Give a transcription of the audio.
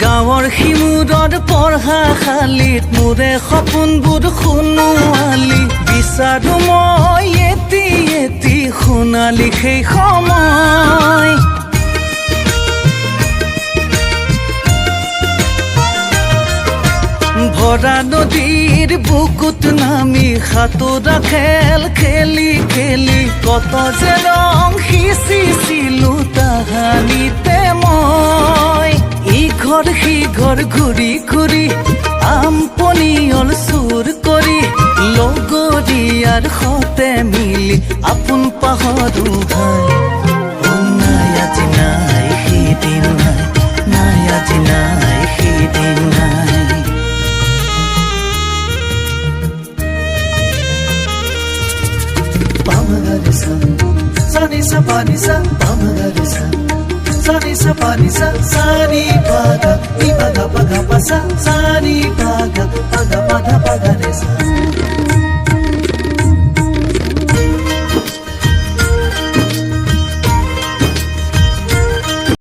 গাঁৱৰ সিমূৰৰ পঢ়াশালীত মোৰে সপোনবোৰ সোণোৱালী বিচাৰো মই এটি এটি সোণালী সেই সময় ভৰা নদীৰ বুকুত নামি সাঁতোৰা খেল খেলি খেলি কত যে ৰং সিঁচিছিলো তাহানিতে মই ইঘৰ সিঘৰ ঘূৰি ঘূৰি আম পনিয়ল চুৰ কৰি লগৰীয়াৰ সতে মিলি আপোন পাহৰো হাই নাই আজি নাই সিদিন নাই নাই আজি নাই সিদিন নাই Sani sa pani sa pamagari sa Sani sa pani sa sani paga ipaga paga pasa sani paga paga paga paga re sa